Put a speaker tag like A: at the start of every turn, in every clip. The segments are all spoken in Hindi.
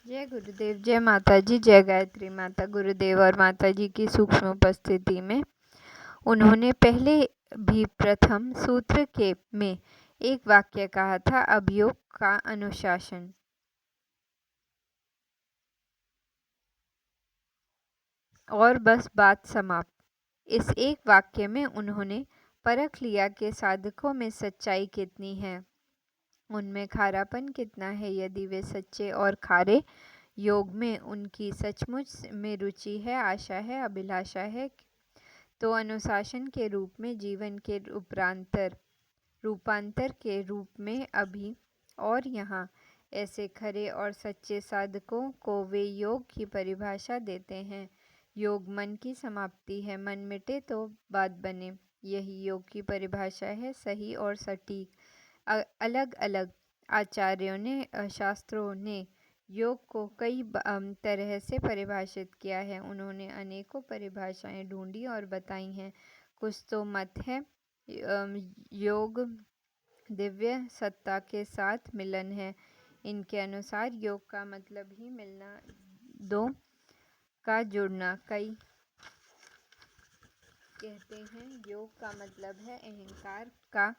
A: जय गुरुदेव, जय माता जी, जय गायत्री माता। गुरुदेव और माता जी की सूक्ष्म उपस्थिति में उन्होंने पहले भी प्रथम सूत्र के में एक वाक्य कहा था, अभियोग का अनुशासन। और बस बात समाप्त। इस एक वाक्य में उन्होंने परख लिया कि साधकों में सच्चाई कितनी है, उनमें खारापन कितना है। यदि वे सच्चे और खारे योग में उनकी सचमुच में रुचि है, आशा है, अभिलाषा है, तो अनुशासन के रूप में जीवन के रूपांतर के रूप में अभी और यहाँ ऐसे खरे और सच्चे साधकों को वे योग की परिभाषा देते हैं। योग मन की समाप्ति है, मन मिटे तो बात बने, यही योग की परिभाषा है, सही और सटीक। अलग अलग आचार्यों ने, शास्त्रों ने योग को कई तरह से परिभाषित किया है। उन्होंने अनेकों परिभाषाएं ढूंढी और बताई हैं। कुछ तो मत है योग दिव्य सत्ता के साथ मिलन है। इनके अनुसार योग का मतलब ही मिलना, दो का जुड़ना। कई कहते हैं योग का मतलब है अहंकार का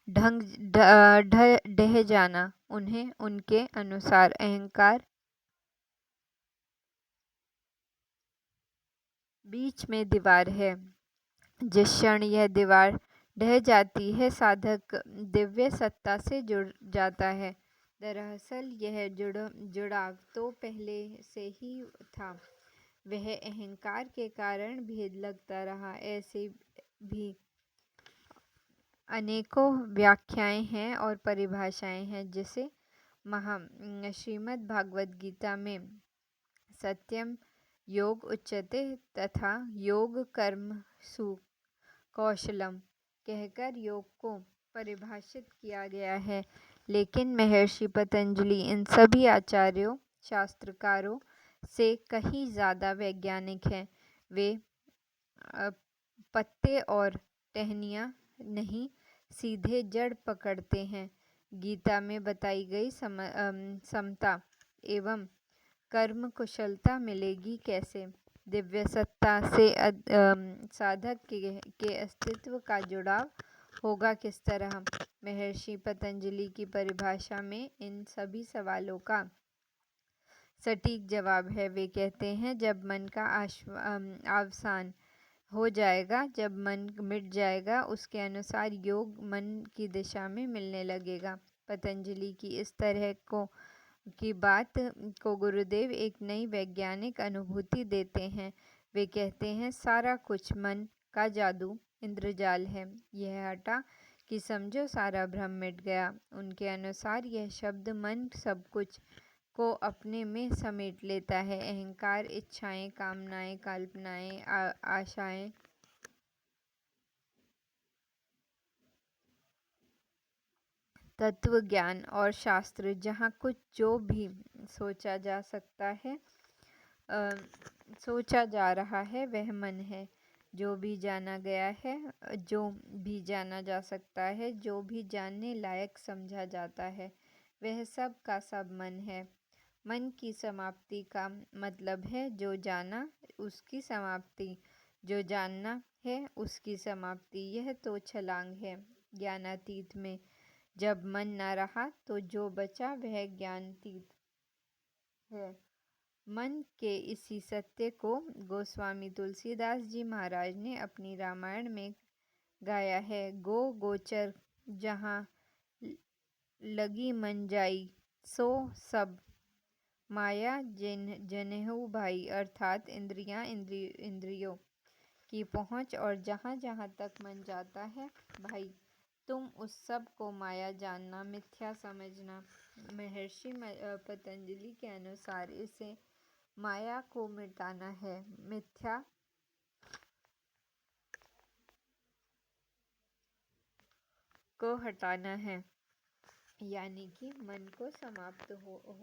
A: ढह जाना। उन्हें उनके अनुसार अहंकार बीच में दीवार है। जिस क्षण यह दीवार ढह जाती है, साधक दिव्य सत्ता से जुड़ जाता है। दरअसल यह जुड़ाव तो पहले से ही था, वह अहंकार के कारण भेद लगता रहा। ऐसे भी अनेकों व्याख्याएं हैं और परिभाषाएं हैं, जिसे श्रीमद् भागवत गीता में सत्यम योग उच्यते तथा योग कर्मसु कौशलम कहकर योग को परिभाषित किया गया है। लेकिन महर्षि पतंजलि इन सभी आचार्यों, शास्त्रकारों से कहीं ज़्यादा वैज्ञानिक हैं। वे पत्ते और टहनियाँ नहीं, सीधे जड़ पकड़ते हैं। गीता में बताई गई समता एवं कर्म कुशलता मिलेगी कैसे? दिव्य सत्ता से साधक के अस्तित्व का जुड़ाव होगा किस तरह? महर्षि पतंजलि की परिभाषा में इन सभी सवालों का सटीक जवाब है। वे कहते हैं, जब मन का अवसान हो जाएगा, जब मन मिट जाएगा, उसके अनुसार योग मन की दिशा में मिलने लगेगा। पतंजलि की इस तरह की बात को गुरुदेव एक नई वैज्ञानिक अनुभूति देते हैं। वे कहते हैं, सारा कुछ मन का जादू इंद्रजाल है। यह हटा कि समझो सारा भ्रम मिट गया। उनके अनुसार यह शब्द मन सब कुछ को अपने में समेट लेता है। अहंकार, इच्छाएं, कामनाएं, कल्पनाएं, आशाएं, तत्व ज्ञान और शास्त्र, जहाँ कुछ जो भी सोचा जा सकता है, सोचा जा रहा है, वह मन है। जो भी जाना गया है, जो भी जाना जा सकता है, जो भी जानने लायक समझा जाता है, वह सब का सब मन है। मन की समाप्ति का मतलब है जो जाना उसकी समाप्ति, जो जानना है उसकी समाप्ति। यह तो छलांग है ज्ञानातीत में। जब मन न रहा तो जो बचा वह ज्ञानातीत है। मन के इसी सत्य को गोस्वामी तुलसीदास जी महाराज ने अपनी रामायण में गाया है। गोचर जहाँ लगी मन जाई, सो सब माया जनेऊ भाई। अर्थात इंद्रियों की पहुँच, और जहाँ जहाँ तक मन जाता है भाई, तुम उस सब को माया जानना, मिथ्या समझना। महर्षि पतंजलि के अनुसार इसे माया को मिटाना है, मिथ्या को हटाना है, यानी कि मन को समाप्त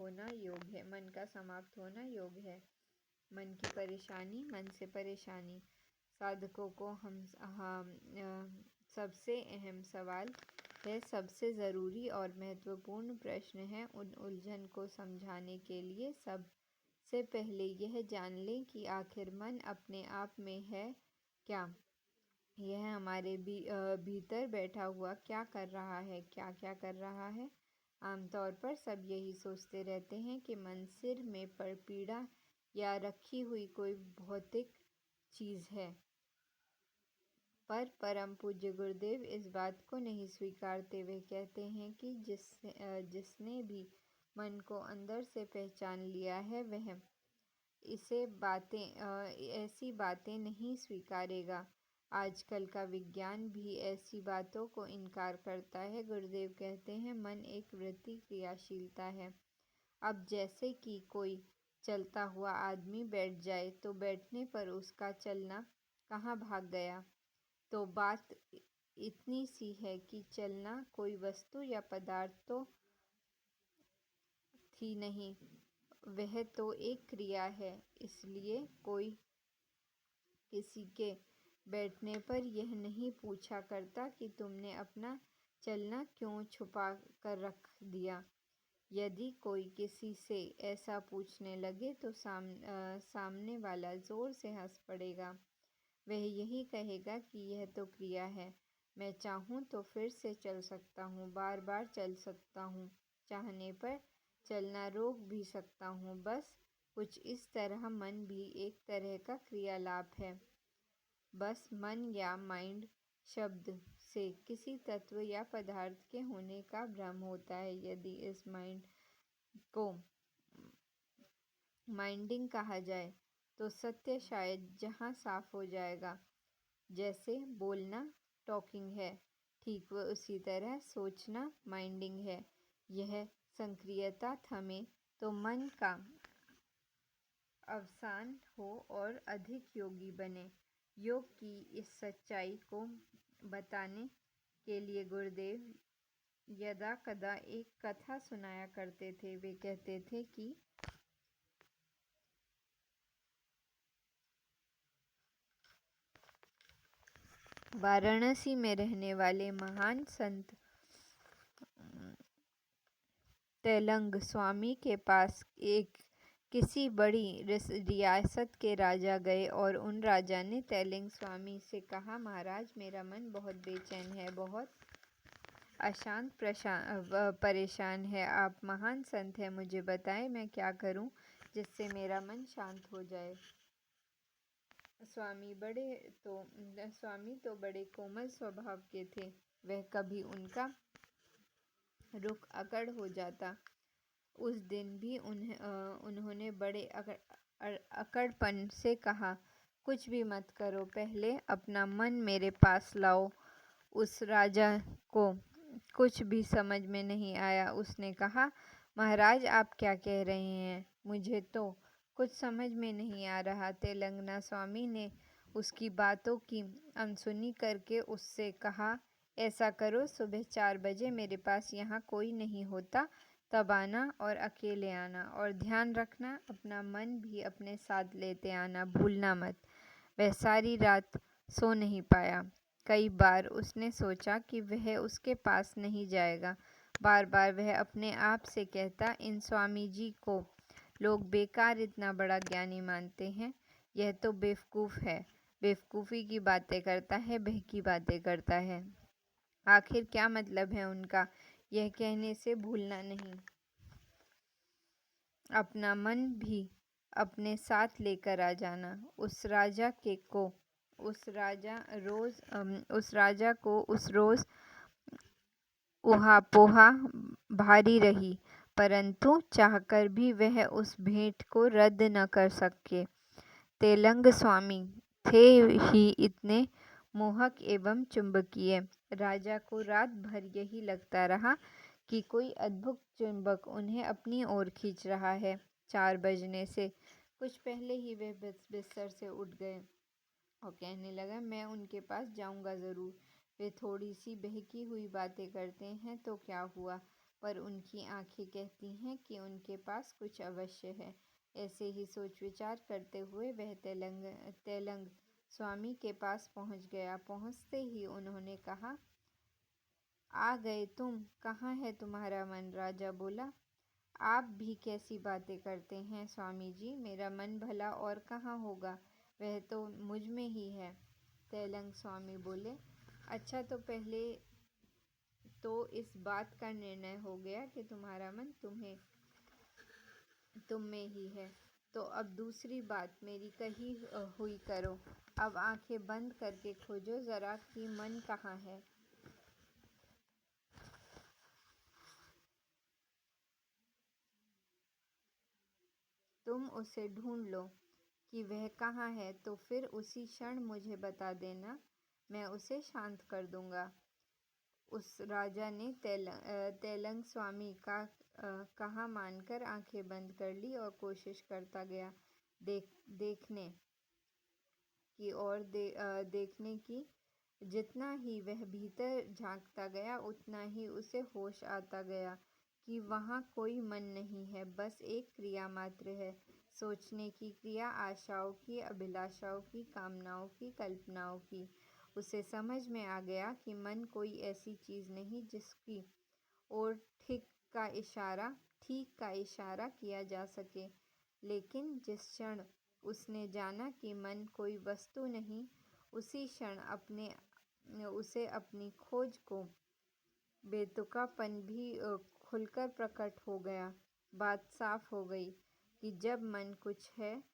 A: होना योग है। मन का समाप्त होना योग है। मन की परेशानी, मन से परेशानी। साधकों को हम सबसे अहम सवाल है सबसे ज़रूरी और महत्वपूर्ण प्रश्न है। उन उलझन को समझाने के लिए सबसे पहले यह जान लें कि आखिर मन अपने आप में है क्या। यह हमारे भीतर बैठा हुआ क्या कर रहा है, क्या क्या कर रहा है। आमतौर पर सब यही सोचते रहते हैं कि मन सिर में पीड़ा या रखी हुई कोई भौतिक चीज़ है। पर परम पूज्य गुरुदेव इस बात को नहीं स्वीकारते। वे कहते हैं कि जिसने भी मन को अंदर से पहचान लिया है वह ऐसी बातें नहीं स्वीकारेगा। आजकल का विज्ञान भी ऐसी बातों को इनकार करता है। गुरुदेव कहते हैं मन एक वृत्ति क्रियाशीलता है। अब जैसे कि कोई चलता हुआ आदमी बैठ जाए तो बैठने पर उसका चलना कहाँ भाग गया। तो बात इतनी सी है कि चलना कोई वस्तु या पदार्थ तो थी नहीं, वह तो एक क्रिया है। इसलिए कोई किसी के बैठने पर यह नहीं पूछा करता कि तुमने अपना चलना क्यों छुपा कर रख दिया। यदि कोई किसी से ऐसा पूछने लगे तो सामने वाला जोर से हंस पड़ेगा। वह यही कहेगा कि यह तो क्रिया है, मैं चाहूँ तो फिर से चल सकता हूँ, बार बार चल सकता हूँ, चाहने पर चलना रोक भी सकता हूँ। बस कुछ इस तरह मन भी एक तरह का क्रियालाप है। बस मन या माइंड शब्द से किसी तत्व या पदार्थ के होने का भ्रम होता है। यदि इस माइंड को माइंडिंग कहा जाए तो सत्य शायद जहाँ साफ हो जाएगा। जैसे बोलना टॉकिंग है, ठीक उसी तरह सोचना माइंडिंग है। यह संक्रियता थमे तो मन का अवसान हो और अधिक योगी बने। योग की इस सच्चाई को बताने के लिए गुरुदेव यदा कदा एक कथा सुनाया करते थे। वे कहते थे कि वाराणसी में रहने वाले महान संत तेलंग स्वामी के पास किसी बड़ी रियासत के राजा गए और उन राजा ने तेलंग स्वामी से कहा, महाराज मेरा मन बहुत बेचैन है, बहुत अशांत परेशान है। आप महान संत हैं, मुझे बताएं मैं क्या करूं जिससे मेरा मन शांत हो जाए। स्वामी तो बड़े कोमल स्वभाव के थे। वह कभी उनका रुख अकड़ हो जाता। उस दिन भी उन्होंने बड़े अकड़पन से कहा, कुछ भी मत करो, पहले अपना मन मेरे पास लाओ। उस राजा को कुछ भी समझ में नहीं आया। उसने कहा, महाराज आप क्या कह रहे हैं, मुझे तो कुछ समझ में नहीं आ रहा। तेलंगाना स्वामी ने उसकी बातों की अनसुनी करके उससे कहा, ऐसा करो, सुबह 4 बजे मेरे पास यहाँ कोई नहीं होता, तब आना और अकेले आना, और ध्यान रखना अपना मन भी अपने साथ लेते आना, भूलना मत। वह सारी रात सो नहीं पाया। कई बार उसने सोचा कि वह उसके पास नहीं जाएगा। बार बार वह अपने आप से कहता, इन स्वामी जी को लोग बेकार इतना बड़ा ज्ञानी मानते हैं, यह तो बेवकूफ़ है, बेवकूफ़ी की बातें करता है, बहकी बातें करता है। आखिर क्या मतलब है उनका यह कहने से भूलना नहीं, अपना मन भी अपने साथ लेकर आ जाना। उस राजा को उस रोज़ ऊहापोहा भारी रही, परंतु चाहकर भी वह उस भेंट को रद्द न कर सके। तेलंग स्वामी थे ही इतने मोहक एवं चुंबकीय। राजा को रात भर यही लगता रहा कि कोई अद्भुत चुंबक उन्हें अपनी ओर खींच रहा है। 4 बजने से कुछ पहले ही वे बिस्तर से उठ गए और कहने लगा, मैं उनके पास जाऊंगा ज़रूर। वे थोड़ी सी बहकी हुई बातें करते हैं तो क्या हुआ, पर उनकी आंखें कहती हैं कि उनके पास कुछ अवश्य है। ऐसे ही सोच विचार करते हुए वह तेलंग स्वामी के पास पहुंच गया। पहुंचते ही उन्होंने कहा, आ गए तुम, कहाँ है तुम्हारा मन? राजा बोला। आप भी कैसी बातें करते हैं स्वामी जी, मेरा मन भला और कहाँ होगा, वह तो मुझ में ही है। तेलंग स्वामी बोले, अच्छा तो पहले तो इस बात का निर्णय हो गया कि तुम्हारा मन तुम में ही है, तो अब दूसरी बात मेरी कही हुई करो। अब आंखें बंद करके खोजो जरा कि मन कहाँ है। तुम उसे ढूंढ लो कि वह कहाँ है, तो फिर उसी क्षण मुझे बता देना, मैं उसे शांत कर दूंगा। उस राजा ने तेलंग स्वामी का कहा मानकर आंखें बंद कर ली और कोशिश करता गया देखने की और देखने की। जितना ही वह भीतर झांकता गया उतना ही उसे होश आता गया कि वहाँ कोई मन नहीं है, बस एक क्रिया मात्र है, सोचने की क्रिया, आशाओं की, अभिलाषाओं की, कामनाओं की, कल्पनाओं की। उसे समझ में आ गया कि मन कोई ऐसी चीज़ नहीं जिसकी ओर ठीक का इशारा किया जा सके। लेकिन जिस क्षण उसने जाना कि मन कोई वस्तु नहीं, उसी क्षण उसे अपनी खोज को बेतुकापन भी खुलकर प्रकट हो गया। बात साफ हो गई कि जब मन कुछ है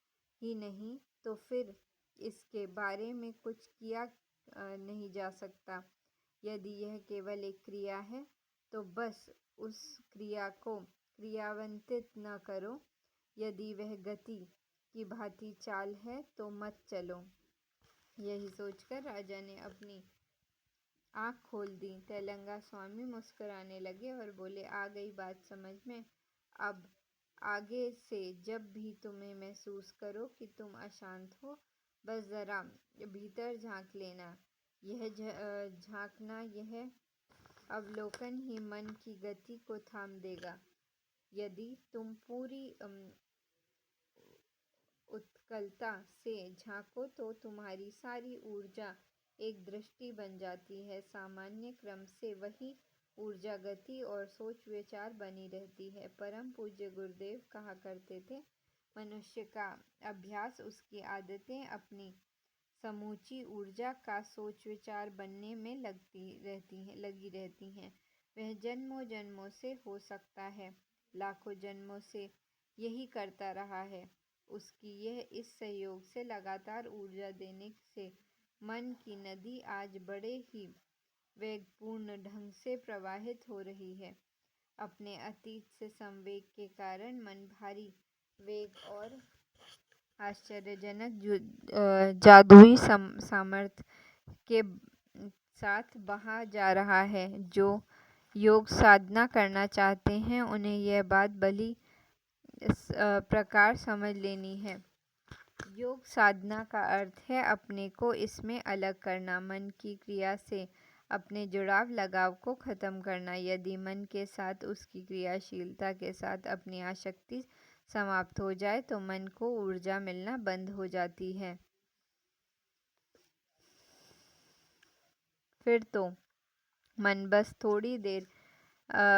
A: ही नहीं, तो फिर इसके बारे में कुछ किया नहीं जा सकता। यदि यह केवल एक क्रिया है, तो बस उस क्रिया को क्रियान्वित न करो। यदि वह गति की भांति चाल है, तो मत चलो। यही सोचकर राजा ने अपनी आँख खोल दी। तेलंगा स्वामी मुस्कुराने लगे और बोले, आ गई बात समझ में। अब आगे से जब भी तुम्हें महसूस करो कि तुम अशांत हो, बस ज़रा भीतर झांक लेना। यह झांकना, यह अवलोकन ही मन की गति को थाम देगा। यदि तुम पूरी उत्कलता से झांको तो तुम्हारी सारी ऊर्जा एक दृष्टि बन जाती है। सामान्य क्रम से वही ऊर्जा गति और सोच विचार बनी रहती है। परम पूज्य गुरुदेव कहा करते थे, मनुष्य का अभ्यास उसकी आदतें अपनी समूची ऊर्जा का सोच विचार बनने में लगी रहती हैं। वह जन्मों जन्मों से, हो सकता है लाखों जन्मों से यही करता रहा है। उसकी यह इस सहयोग से लगातार ऊर्जा देने से मन की नदी आज बड़े ही वेगपूर्ण ढंग से प्रवाहित हो रही है। अपने अतीत से संवेग के कारण मन भारी वेग और आश्चर्यजनक जादुई सामर्थ्य के साथ बहा जा रहा है। जो योग साधना करना चाहते हैं, उन्हें यह बात भली इस प्रकार समझ लेनी है। योग साधना का अर्थ है अपने को इसमें अलग करना, मन की क्रिया से अपने जुड़ाव लगाव को खत्म करना। यदि मन के साथ, उसकी क्रियाशीलता के साथ अपनी आसक्ति समाप्त हो जाए, तो मन को ऊर्जा मिलना बंद हो जाती है। फिर तो मन बस थोड़ी देर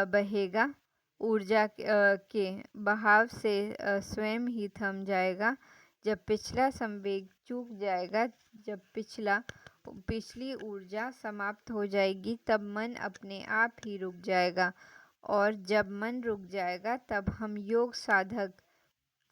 A: बहेगा, ऊर्जा के बहाव से स्वयं ही थम जाएगा। जब पिछला संवेग चूक जाएगा, जब पिछली ऊर्जा समाप्त हो जाएगी, तब मन अपने आप ही रुक जाएगा। और जब मन रुक जाएगा, तब हम योग साधक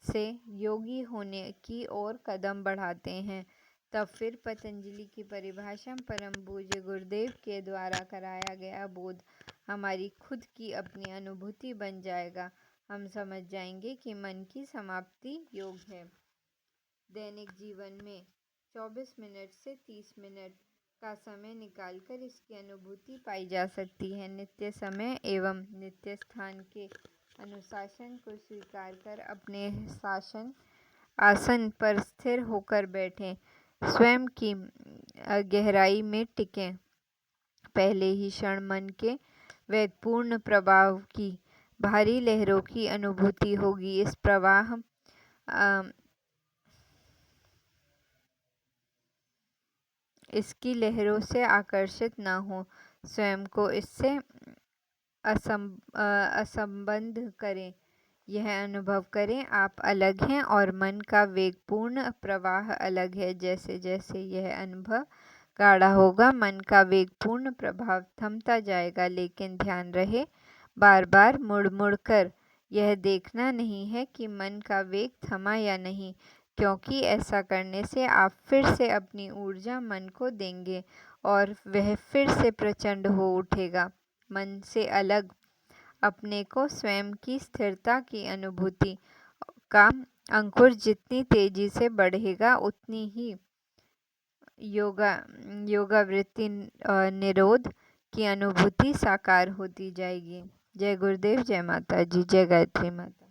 A: से योगी होने की ओर कदम बढ़ाते हैं। तब फिर पतंजलि की परिभाषा, परम पूज्य गुरुदेव के द्वारा कराया गया बोध हमारी खुद की अपनी अनुभूति बन जाएगा। हम समझ जाएंगे कि मन की समाप्ति योग है। दैनिक जीवन में 24 मिनट से 30 मिनट का समय निकालकर इसकी अनुभूति पाई जा सकती है। नित्य समय एवं नित्य स्थान के अनुशासन को स्वीकार कर अपने आसन पर स्थिर होकर बैठें। स्वयं की गहराई में टिकें। पहले ही क्षण मन के वेगपूर्ण प्रवाह की भारी लहरों की अनुभूति होगी। इस प्रवाह इसकी लहरों से आकर्षित न हो। स्वयं को इससे असंबद्ध करें। यह अनुभव करें आप अलग हैं और मन का वेगपूर्ण प्रवाह अलग है। जैसे जैसे यह अनुभव गाढ़ा होगा मन का वेगपूर्ण प्रभाव थमता जाएगा, लेकिन ध्यान रहे बार बार मुड़ मुड़ कर यह देखना नहीं है कि मन का वेग थमा या नहीं, क्योंकि ऐसा करने से आप फिर से अपनी ऊर्जा मन को देंगे और वह फिर से प्रचंड हो उठेगा। मन से अलग अपने को स्वयं की स्थिरता की अनुभूति का अंकुर जितनी तेजी से बढ़ेगा, उतनी ही योगावृत्ति निरोध की अनुभूति साकार होती जाएगी। जय गुरुदेव, जय माता जी, जय गायत्री माता।